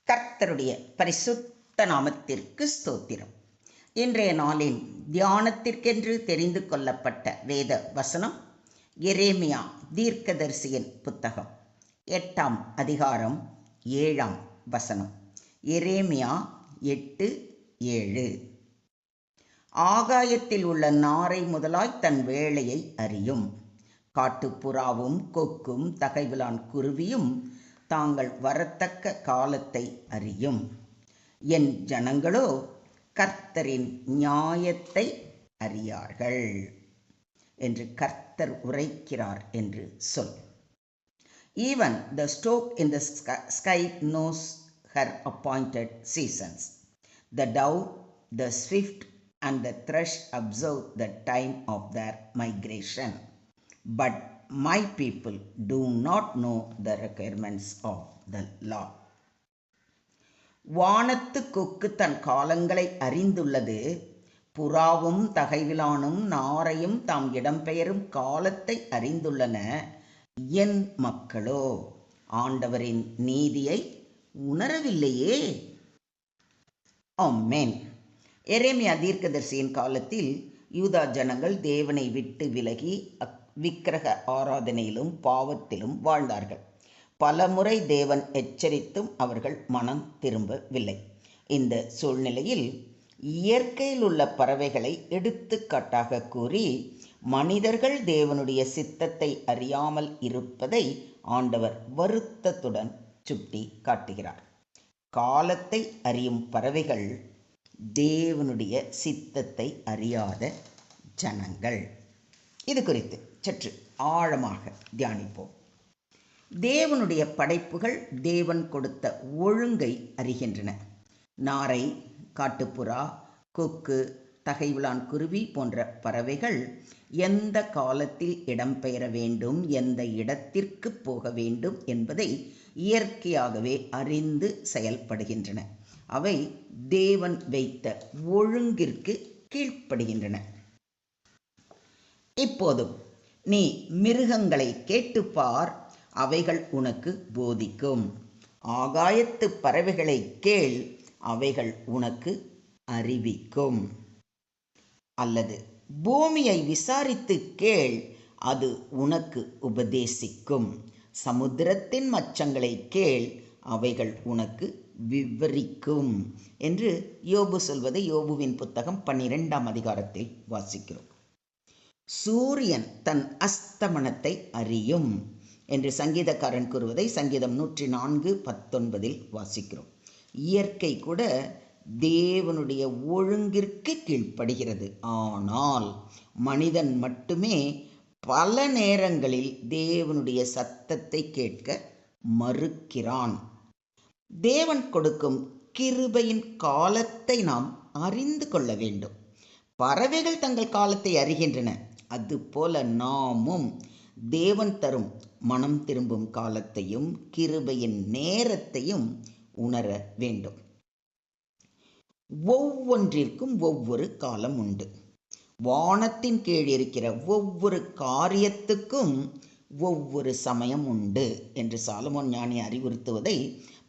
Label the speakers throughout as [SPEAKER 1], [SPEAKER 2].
[SPEAKER 1] கர்த்தருடைய பரிசுத்த நாமத்திற்கு ஸ்தோத்திரம். இன்றைய நாளின் தியானத்திற்கென்று தெரிந்து கொள்ளப்பட்ட வேத வசனம் எரேமியா தீர்க்கதரிசியின் புத்தகம் 8ஆம் அதிகாரம் 7ஆம் வசனம். எரேமியா 8:7. ஆகாயத்தில் உள்ள நாரை முதலாய் தன் வேலையை அறியும். காட்டுப்புறாவும் கொக்கும் தகைவிலான் குருவியும் தாங்கள் வரத்தக்க காலத்தை அறியும். என் ஜனங்களோ கர்த்தரின் நியாயத்தை அறியார்கள் என்று கர்த்தர் உரைக்கிறார் என்று சொல். Even the stork in the sky knows her appointed seasons. The dove, the swift and the thrush observe the time of their migration. But my people do not know the requirements of the law. வானத்து கொக்கு தன் காலங்களை அறிந்துள்ளது. புறாவும் தகைவிலானும் நாரையும் தாம் இடம்பெயரும் காலத்தை அறிந்துள்ளன. என் மக்களோ ஆண்டவரின் நீதியை உணரவில்லையே. ஆமென். எரேமியா தீர்க்கதரிசியின் காலத்தில் யூதா ஜனங்கள் தேவனை விட்டு விலகி விக்கிரக ஆராதனையிலும் பாவத்திலும் வாழ்ந்தார்கள். பலமுறை தேவன் எச்சரித்தும் அவர்கள் மனம் திரும்பவில்லை. இந்த சூழ்நிலையில் இயற்கையில் உள்ள பறவைகளை எடுத்துக்காட்டாக கூறி மனிதர்கள் தேவனுடைய சித்தத்தை அறியாமல் இருப்பதை ஆண்டவர் வருத்தத்துடன் சுட்டி காட்டுகிறார். காலத்தை அறியும் பறவைகள் தேவனுடைய சித்தத்தை அறியாத ஜனங்கள். இது குறித்து சற்று ஆழமாக தியானிப்போம். தேவனுடைய படைப்புகள் தேவன் கொடுத்த ஒழுங்கை அறிகின்றன. நாரை, காட்டுப்புறா, கொக்கு, தகைவிலான் குருவி போன்ற பறவைகள் எந்த காலத்தில் இடம்பெயர வேண்டும், எந்த இடத்திற்கு போக வேண்டும் என்பதை இயற்கையாகவே அறிந்து செயல்படுகின்றன. அவை தேவன் வைத்த ஒழுங்கிற்கு கீழ்ப்படுகின்றன. இப்போதும் நீ மிருகங்களை கேட்டுப்பார், அவைகள் உனக்கு போதிக்கும். ஆகாயத்து பறவைகளை கேள், அவைகள் உனக்கு அறிவிக்கும். அல்லது பூமியை விசாரித்து கேள், அது உனக்கு உபதேசிக்கும். சமுத்திரத்தின் மச்சங்களை கேள், அவைகள் உனக்கு விவரிக்கும் என்று யோபு சொல்வதை யோபுவின் புத்தகம் 12ஆம் அதிகாரத்தில் வாசிக்கிறோம். சூரியன் தன் அஸ்தமனத்தை அறியும் என்று சங்கீதக்காரன் கூறுவதை சங்கீதம் 104:19 வாசிக்கிறோம். இயற்கை கூட தேவனுடைய ஒழுங்கிற்கு கீழ்ப்படுகிறது. ஆனால் மனிதன் மட்டுமே பல நேரங்களில் தேவனுடைய சத்தத்தை கேட்க மறுக்கிறான். தேவன் கொடுக்கும் கிருபையின் காலத்தை நாம் அறிந்து கொள்ள வேண்டும். பறவைகள் தங்கள் காலத்தை அறிகின்றன. அதுபோல நாமும் தேவன் தரும் மனம் திரும்பும் காலத்தையும் கிருபையின் நேரத்தையும் உணர வேண்டும். ஒவ்வொன்றிற்கும் ஒவ்வொரு காலம் உண்டு. வானத்தின் கீழ் இருக்கிற ஒவ்வொரு காரியத்துக்கும் ஒவ்வொரு சமயம் உண்டு என்று சாலமோன் ஞானி அறிவுறுத்துவதை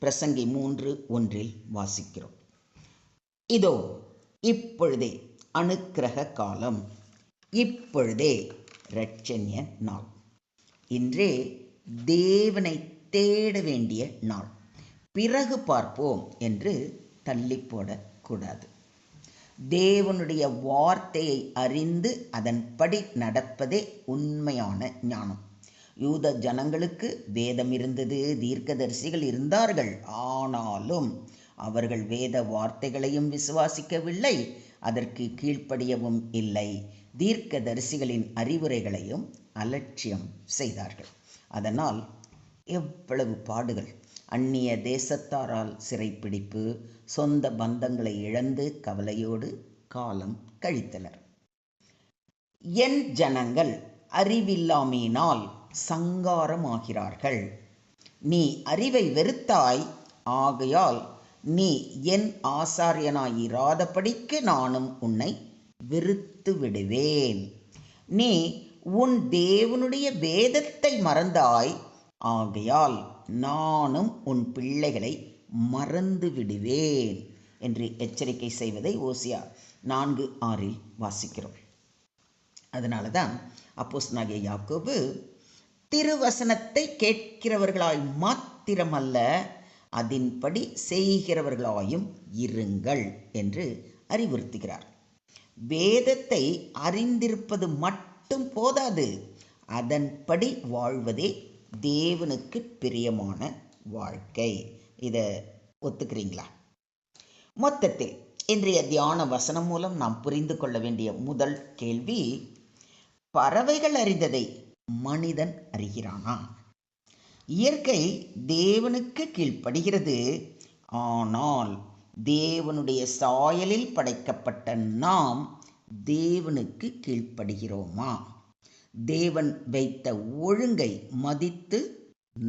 [SPEAKER 1] பிரசங்கி 3:1 வாசிக்கிறோம். இதோ இப்பொழுதே அனுக்கிரக காலம், இப்பொழுதே இரட்சணிய நாள். இன்றே தேவனை தேட வேண்டிய நாள். பிறகு பார்ப்போம் என்று தள்ளி போடக்கூடாது. தேவனுடைய வார்த்தையை அறிந்து அதன்படி நடப்பதே உண்மையான ஞானம். யூத ஜனங்களுக்கு வேதம் இருந்தது, தீர்க்கதரிசிகள் இருந்தார்கள். ஆனாலும் அவர்கள் வேத வார்த்தைகளையும் விசுவாசிக்கவில்லை, அதற்கு கீழ்ப்படியவும் இல்லை. தீர்க்கதரிசிகளின் அறிவுரைகளையும் அலட்சியம் செய்தார்கள். அதனால் எவ்வளவு பாடுகள்! அந்நிய தேசத்தாரால் சிறைப்பிடிப்பு, சொந்த பந்தங்களை இழந்து கவலையோடு காலம் கழித்தனர். என் ஜனங்கள் அறிவில்லாமையினால் சங்காரமாகிறார்கள். நீ அறிவை வெறுத்தாய், ஆகையால் நீ என் ஆசாரியனாயிராதபடிக்கு நானும் உன்னை வெறுத்து விடுவேன். நீ உன் தேவனுடைய வேதத்தை மறந்தாய், ஆகையால் நானும் உன் பிள்ளைகளை மறந்து விடுவேன் என்று எச்சரிக்கை செய்வதை ஓசியா 4:6 வாசிக்கிறோம். அதனால தான் அப்போஸ்தலனாகிய யாக்கோபு திருவசனத்தை கேட்கிறவர்களாய் மாத்திரமல்ல, அதன்படி செய்கிறவர்களாயும் இருங்கள் என்று அறிவுறுத்துகிறார். வேதத்தை அறிந்திருப்பது மட்டும் போதாது, அதன்படி வாழ்வதே தேவனுக்கு பிரியமான வாழ்க்கை. இதை ஒத்துக்கிறீங்களா? மொத்தத்தில் இன்றைய தியான வசனம் மூலம் நாம் புரிந்து கொள்ள வேண்டிய முதல் கேள்வி, பறவைகள் அறிந்ததை மனிதன் அறிகிறானா? இயற்கை தேவனுக்கு கீழ்ப்படுகிறது, ஆனால் தேவனுடைய சாயலில் படைக்கப்பட்ட நாம் தேவனுக்கு கீழ்ப்படுகிறோமா? தேவன் வைத்த ஒழுங்கை மதித்து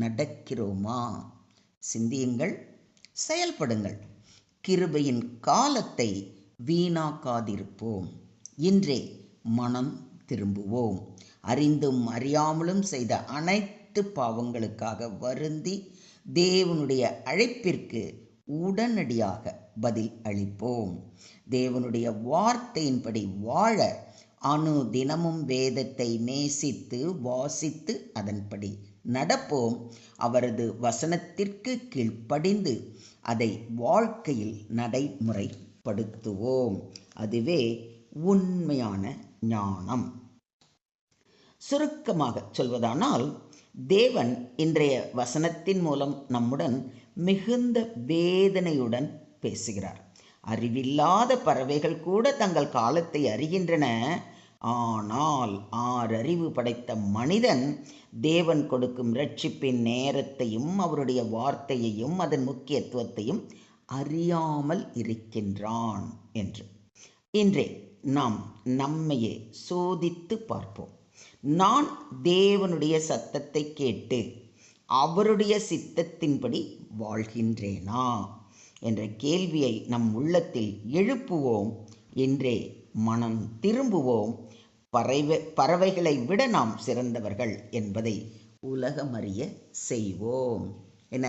[SPEAKER 1] நடக்கிறோமா? சிந்தியுங்கள், செயல்படுங்கள். கிருபையின் காலத்தை வீணாக்காதிருப்போம். இன்றே மனம் திரும்புவோம். அறிந்தும் அறியாமலும் செய்த அனைத்து பாவங்களுக்காக வருந்தி தேவனுடைய அழைப்பிற்கு உடனடியாக பதில் அளிப்போம். தேவனுடைய வார்த்தையின்படி வாழ அனுதினமும் வேதத்தை நேசித்து வாசித்து அதன்படி நடப்போம். அவரது வசனத்திற்கு கீழ்ப்படிந்து அதை வாழ்க்கையில் நடைமுறைப்படுத்துவோம். அதுவே உண்மையான ஞானம். சுருக்கமாக சொல்வதானால், தேவன் இன்றைய வசனத்தின் மூலம் நம்முடன் மிகுந்த வேதனையுடன் பேசுகிறார். அறிவில்லாத பறவைகள் கூட தங்கள் காலத்தை அறிகின்றன. ஆனால் ஆறறிவு படைத்த மனிதன் தேவன் கொடுக்கும் இரட்சிப்பின் நேரத்தையும் அவருடைய வார்த்தையையும் அதன் முக்கியத்துவத்தையும் அறியாமல் இருக்கின்றான் என்று. இன்றே நாம் நம்மையே சோதித்து பார்ப்போம். நான் தேவனுடைய சத்தத்தை கேட்டு அவருடைய சித்தத்தின்படி வாழ்கின்றேனா என்ற கேள்வியை நம் உள்ளத்தில் எழுப்புவோம். இன்றே மனம் திரும்புவோம். பறவைகளை விட நாம் சிறந்தவர்கள் என்பதை உலகமறிய செய்வோம். என்ன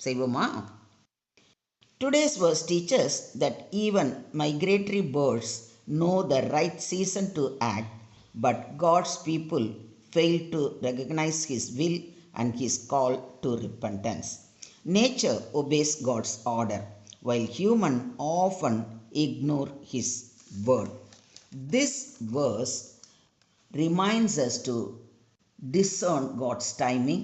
[SPEAKER 1] செய்வோமா? Today's verse teaches that even migratory birds know the right season to act, but God's people fail to recognize His will and His call to repentance. Nature obeys God's order, while humans often ignore His word. This verse reminds us to discern God's timing,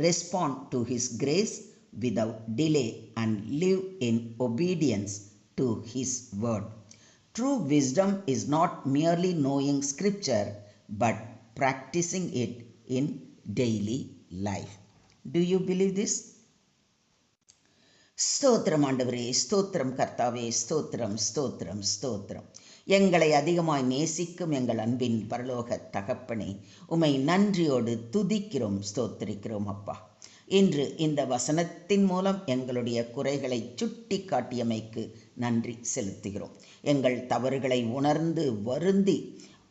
[SPEAKER 1] respond to His grace without delay, and live in obedience to His word. True wisdom is not merely knowing scripture, but practicing it in daily life. Do you believe this? ஸ்தோத்திரம் ஆண்டவரே, ஸ்தோத்திரம் கர்த்தாவே, ஸ்தோத்திரம் ஸ்தோத்திரம் ஸ்தோத்திரம். எங்களை அதிகமாய் நேசிக்கும் எங்கள் அன்பின் பரலோக தகப்பனே, உம்மை நன்றியோடு துதிக்கிறோம், ஸ்தோத்திரிக்கிறோம் அப்பா. இன்று இந்த வசனத்தின் மூலம் எங்களுடைய குறைகளை சுட்டி காட்டியமைக்கு நன்றி செலுத்துகிறோம். எங்கள் தவறுகளை உணர்ந்து வருந்தி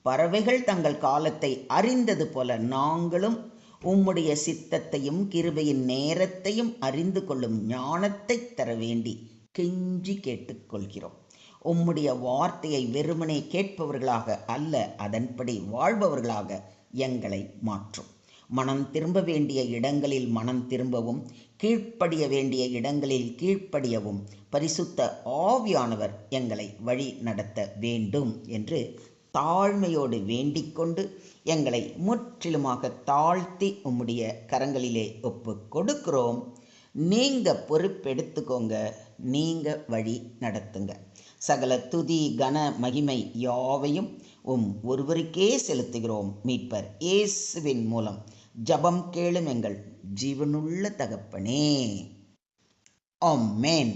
[SPEAKER 1] பறவைகள் தங்கள் காலத்தை அறிந்தது போல நாங்களும் உம்முடைய சித்தத்தையும் கிருபையின் நேரத்தையும் அறிந்து கொள்ளும் ஞானத்தை தர வேண்டி கெஞ்சி கேட்டுக்கொள்கிறோம். உம்முடைய வார்த்தையை வெறுமனே கேட்பவர்களாக அல்ல, அதன்படி வாழ்பவர்களாக எங்களை மாற்றும். மனம் திரும்ப வேண்டிய இடங்களில் மனம் திரும்பவும், கீழ்ப்படிய வேண்டிய இடங்களில் கீழ்ப்படியவும் பரிசுத்த ஆவியானவர் எங்களை வழி நடத்த வேண்டும் என்று தாழ்மையோடு வேண்டிக்கொண்டு எங்களை முற்றிலுமாக தாழ்த்தி உம்முடைய கரங்களிலே ஒப்பு கொடுக்கிறோம். நீங்கள் பொறுப்பெடுத்துக்கோங்க, நீங்கள் வழி நடத்துங்க. சகல துதி கன மகிமை யாவையும் ஒருவருக்கே செலுத்துகிறோம். மீட்பர் இயேசுவின் மூலம் ஜபம் கேளும் எங்கள் ஜீவனுள்ள தகப்பனே. ஆமென்.